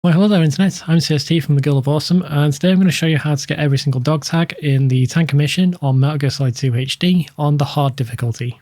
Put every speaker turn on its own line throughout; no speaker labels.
Well, hello there internet, I'm CST from the Guild of Awesome, and today I'm going to show you how to get every single dog tag in the Tanker mission on Metal Gear Solid 2 HD on the hard difficulty.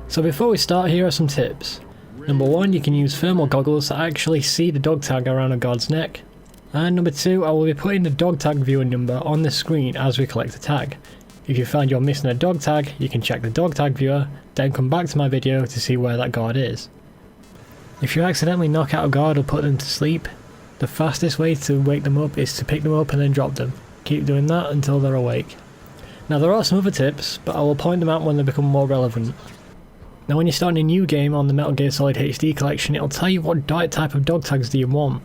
So before we start, here are some tips. Number 1, you can use thermal goggles that actually see the dog tag around a guard's neck. And number 2, I will be putting the dog tag viewer number on the screen as we collect a tag. If you find you're missing a dog tag, you can check the dog tag viewer, then come back to my video to see where that guard is. If you accidentally knock out a guard or put them to sleep, the fastest way to wake them up is to pick them up and then drop them. Keep doing that until they're awake. Now there are some other tips, but I will point them out when they become more relevant. Now when you're starting a new game on the Metal Gear Solid HD collection, it'll tell you what type of dog tags do you want.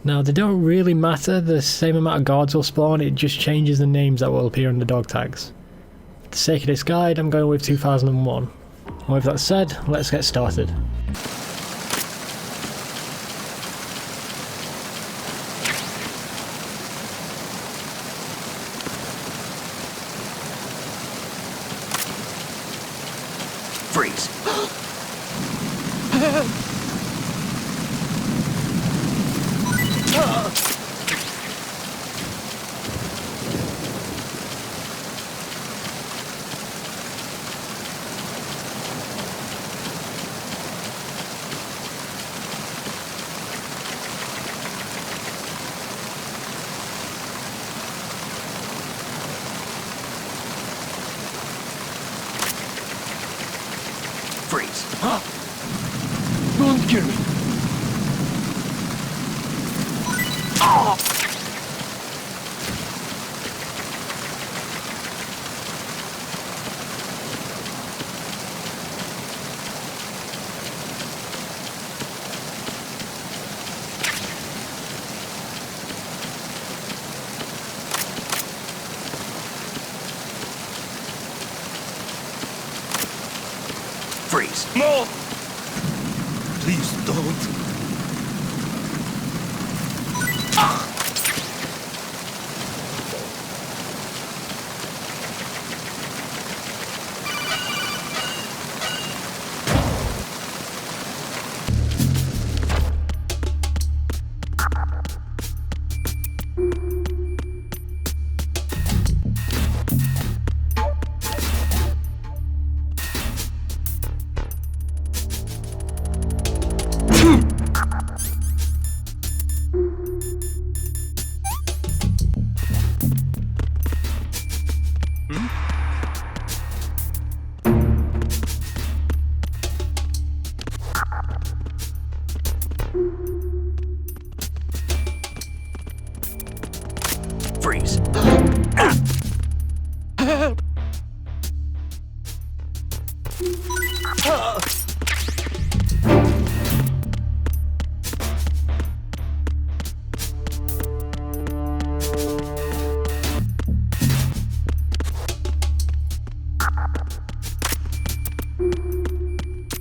Now they don't really matter, the same amount of guards will spawn, it just changes the names that will appear in the dog tags. For the sake of this guide, I'm going with 2001. And with that said, let's get started.
Freeze. Freeze. Huh? Don't kill me. Oh! Freeze. No! Please don't.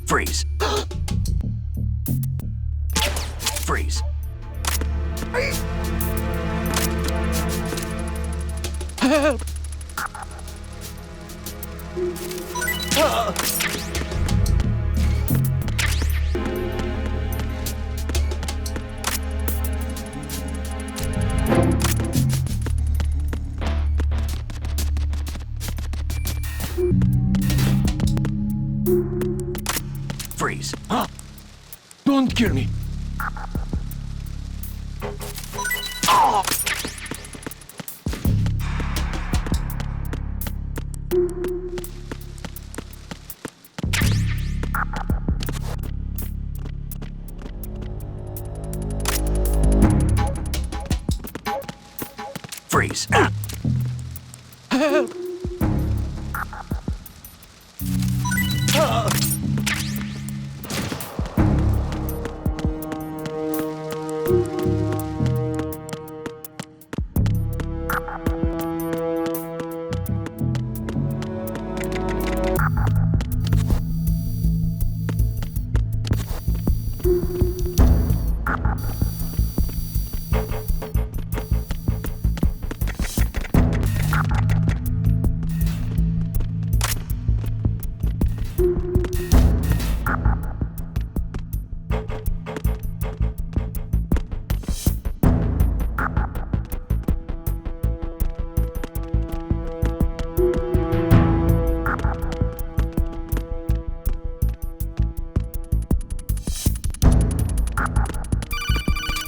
Freeze. Freeze. Freeze. Help! Freeze. Huh? Don't kill me. Oh! Freeze. Help!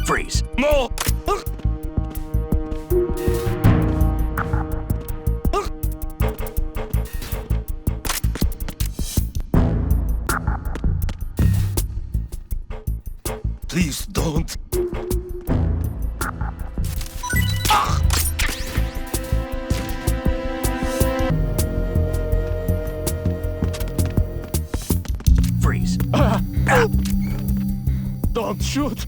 Freeze. No! Please don't. Freeze. Don't shoot.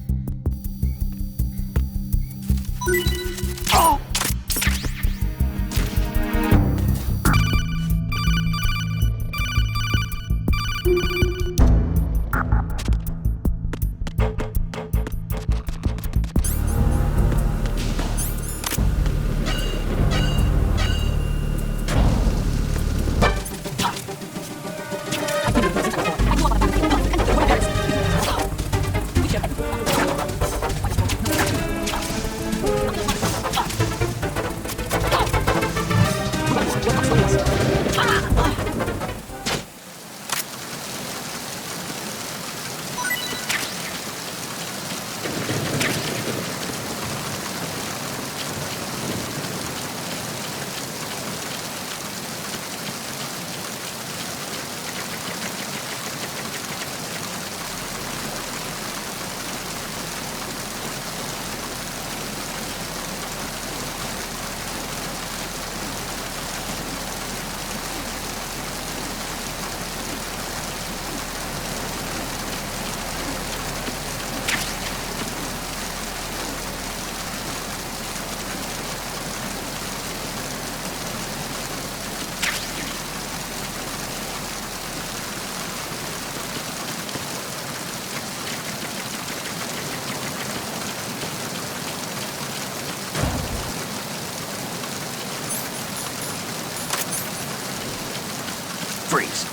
Freeze.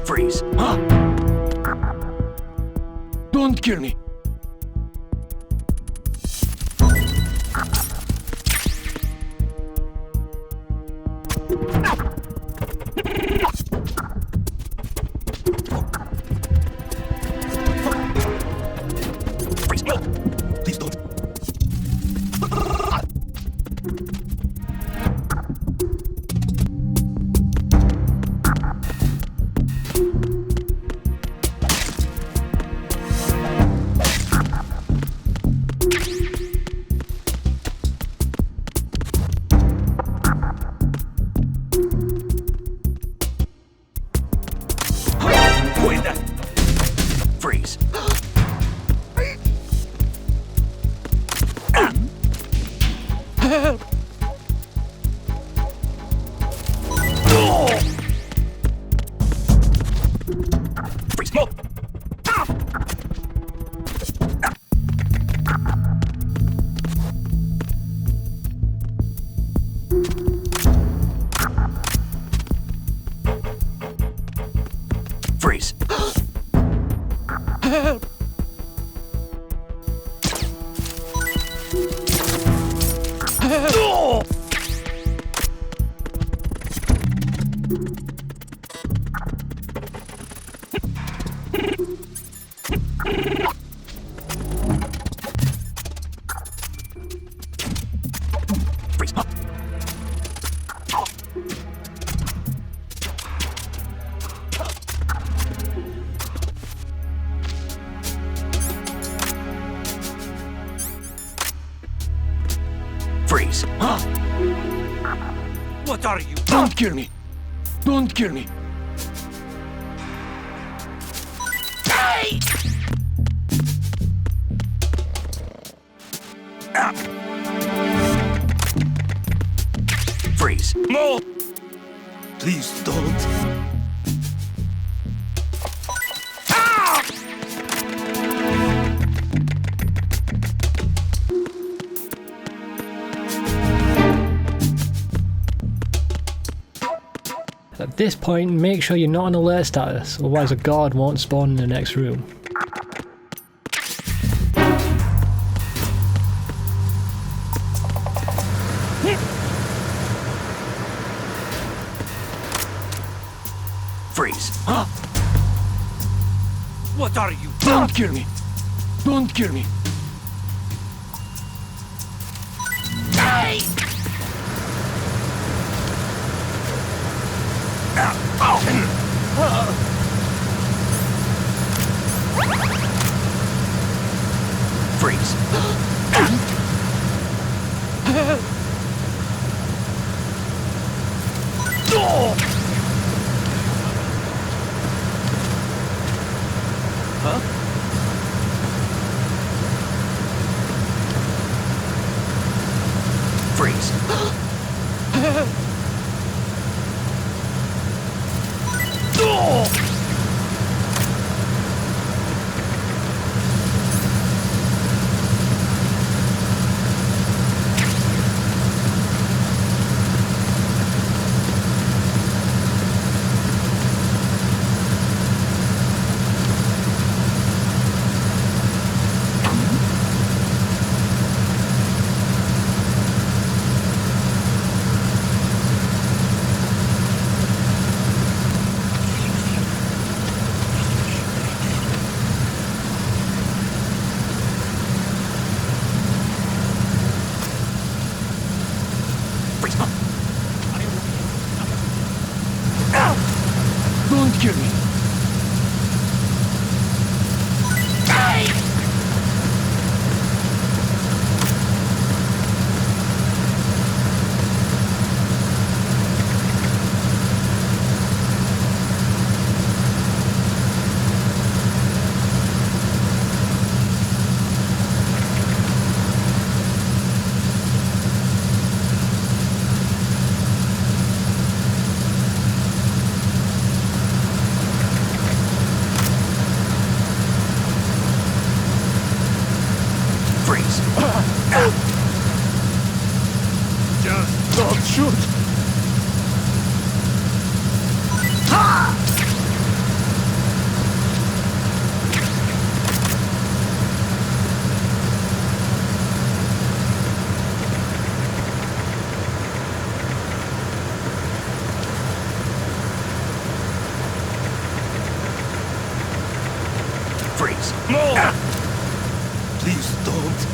Freeze. Don't kill me. Freeze. No. Please don't. Freeze. Freeze. No. Freeze. Freeze. Freeze. What are you? Don't kill me. Don't kill me. Hey! Freeze. No! Please don't.
At this point, make sure you're not on alert status, otherwise a guard won't spawn in the next room.
Freeze. Huh? What are you? Don't kill me. Don't kill me. Hey! Freeze. Huh? Freeze. Don't kill me. Freeze. Just don't shoot. Ha! Freeze. No! Please don't.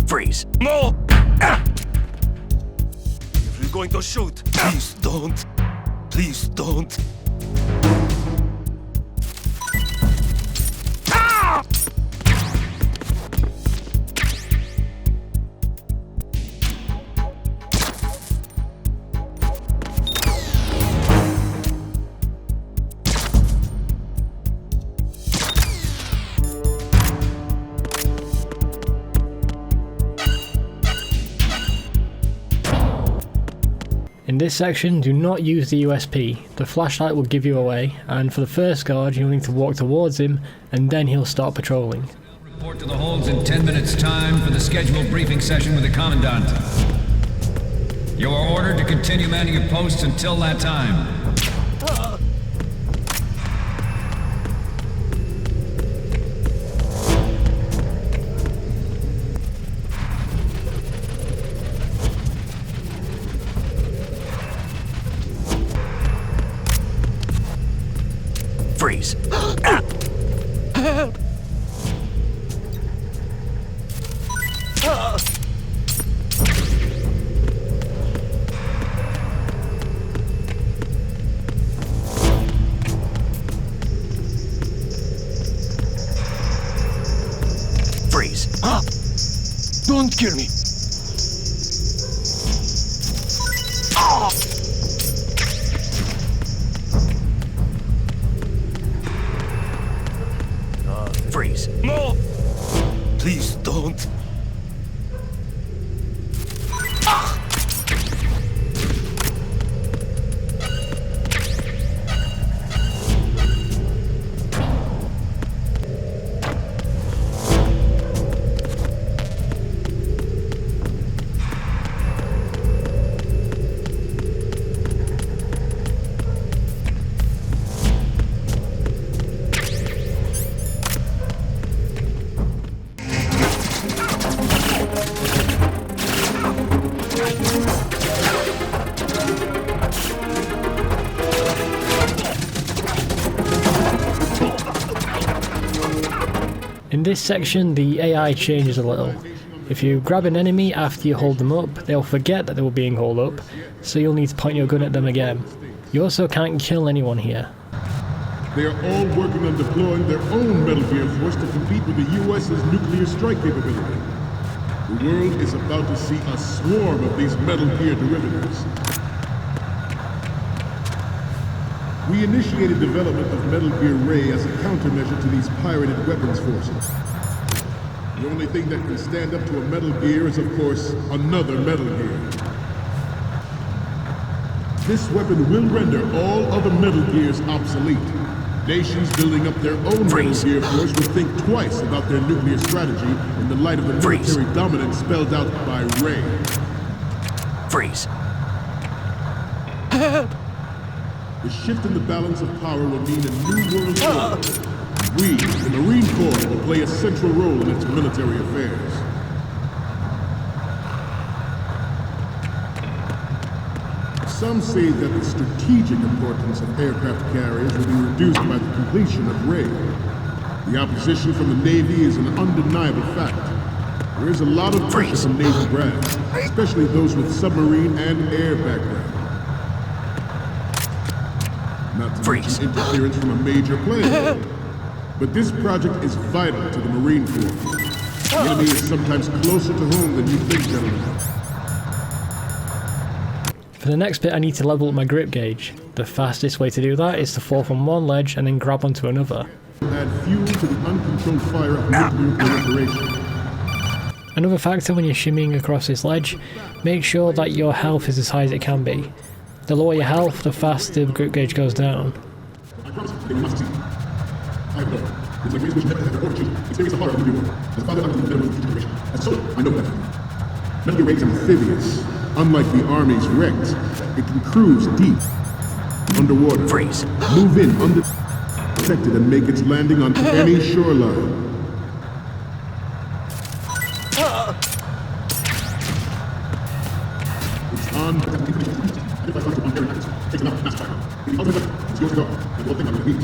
Freeze. No! If you're going to shoot, please don't. Please don't. Ah!
In this section, do not use the USP. The flashlight will give you away, and for the first guard you'll need to walk towards him and then he'll start patrolling.
Report to the holds in 10 minutes time for the scheduled briefing session with the Commandant. You are ordered to continue manning your posts until that time.
Freeze. kill me. Freeze. No! Please don't.
In this section, the AI changes a little. If you grab an enemy after you hold them up, they'll forget that they were being held up, so you'll need to point your gun at them again. You also can't kill anyone here.
They are all working on deploying their own Metal Gear force to compete with the US's nuclear strike capability. The world is about to see a swarm of these Metal Gear derivatives. We initiated development of Metal Gear Ray as a countermeasure to these pirated weapons forces. The only thing that can stand up to a Metal Gear is, of course, another Metal Gear. This weapon will render all other Metal Gears obsolete. Nations building up their own Metal Gear force will think twice about their nuclear strategy in the light of the military dominance spelled out by Ray.
Freeze.
The shift in the balance of power will mean a new world order. We, the Marine Corps, will play a central role in its military affairs. Some say that the strategic importance of aircraft carriers will be reduced by the completion of Ray. The opposition from the Navy is an undeniable fact. There is a lot of pressure from Navy brass, especially those with submarine and air background. Not to mention interference from a major player. But this project is vital to the Marine Corps. The enemy is sometimes closer to home than you think, gentlemen.
For the next bit, I need to level up my grip gauge. The fastest way to do that is to fall from one ledge and then grab onto another.
Add fuel to the uncontrolled fire of nuclear proliferation.
Another factor when you're shimmying across this ledge, make sure that your health is as high as it can be. The lower your health, the faster the grip gauge goes down.
I promise they will not succeed. I know. It's like race never had their origin. Experience the horror of the war. The father of the middle of the generation. And so, I know that. Metal Gear Ray is amphibious. Unlike the Army's wrecks, it can cruise deep, underwater, move in undetected, and make its landing on any shoreline. It's on. If I on very nice, takes enough mass fire. The ultimate weapon is yours to go. And the whole thing I'm going to beat.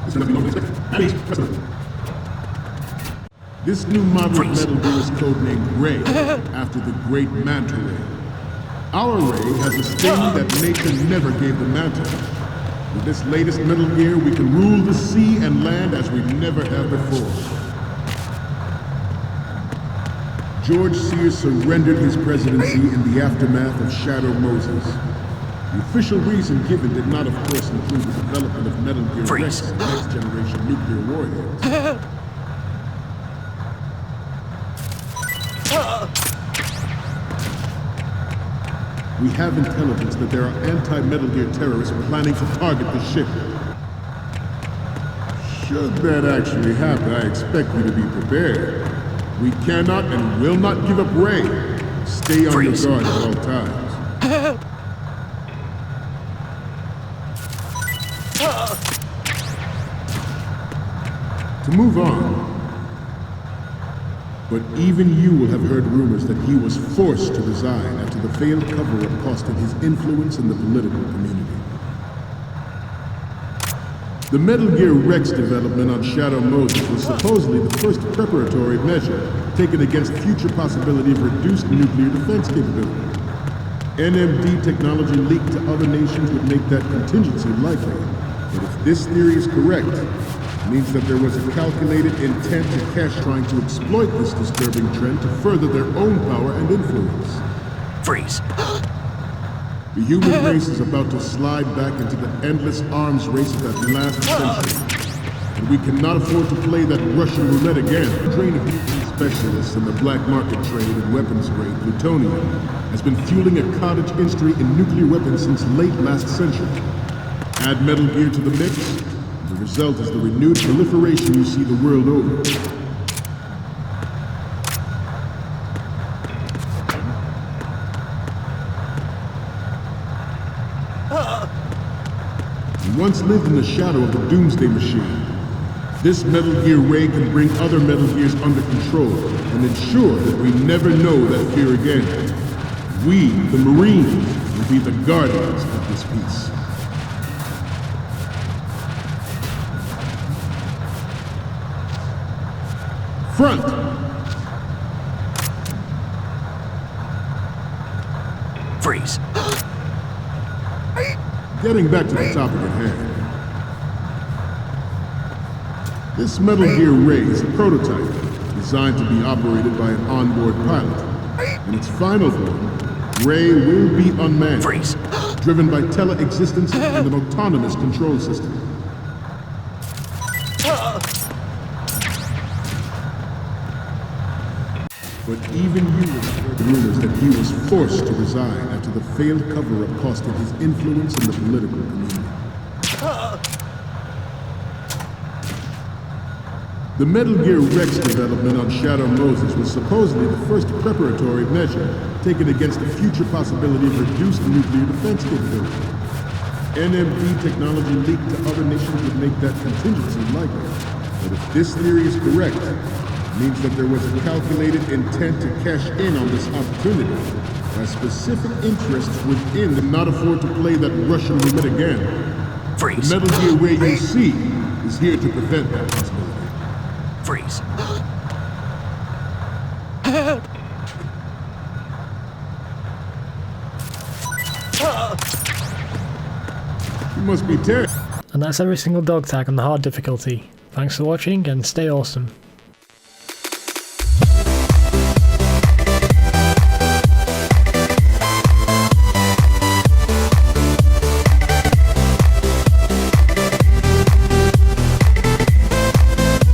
This is nothing more than expected. At ease, President. This new model of Metal Gear is codenamed Ray, after the great Manta Ray. Our Ray has a sting that nature never gave the Manta. With this latest Metal Gear, we can rule the sea and land as we never have before. George Sears surrendered his presidency in the aftermath of Shadow Moses. The official reason given did not, of course, include the development of Metal Gear Rex and next-generation nuclear warheads. We have intelligence that there are anti-Metal Gear terrorists planning to target the ship. Should that actually happen, I expect you to be prepared. We cannot and will not give up Ray. Stay on your guard at all times. To move on. But even you will have heard rumors that he was forced to resign after the failed cover-up cost him his influence in the political community. The Metal Gear Rex development on Shadow Moses was supposedly the first preparatory measure taken against future possibility of reduced nuclear defense capability. NMD technology leaked to other nations would make that contingency likely. But if this theory is correct, means that there was a calculated intent to cash trying to exploit this disturbing trend to further their own power and influence.
Freeze.
The human race is about to slide back into the endless arms race of that last century. And we cannot afford to play that Russian roulette again. The drain of specialists in the black market trade and weapons grade plutonium has been fueling a cottage industry in nuclear weapons since late last century. Add Metal Gear to the mix, the result is the renewed proliferation you see the world over. We once lived in the shadow of the doomsday machine. This Metal Gear Ray can bring other Metal Gears under control and ensure that we never know that fear again. We, the Marines, will be the guardians of this peace. Front!
Freeze.
Getting back to the topic at hand. This Metal Gear Ray is a prototype designed to be operated by an onboard pilot. In its final form, Ray will be unmanned,
Freeze.
driven by tele-existence and an autonomous control system. But even you heard rumors that he was forced to resign after the failed cover-up costed his influence in the political community. The Metal Gear Rex development on Shadow Moses was supposedly the first preparatory measure taken against the future possibility of reduced nuclear defense capability. NMD technology leaked to other nations would make that contingency likely. But if this theory is correct, it means that there was a calculated intent to cash in on this opportunity by specific interests within and not afford to play that Russian roulette again.
Freeze.
The Metal Gear Ray you see is here to prevent that possibility.
Freeze.
You must be terrible.
And that's every single dog tag on the hard difficulty. Thanks for watching and stay awesome.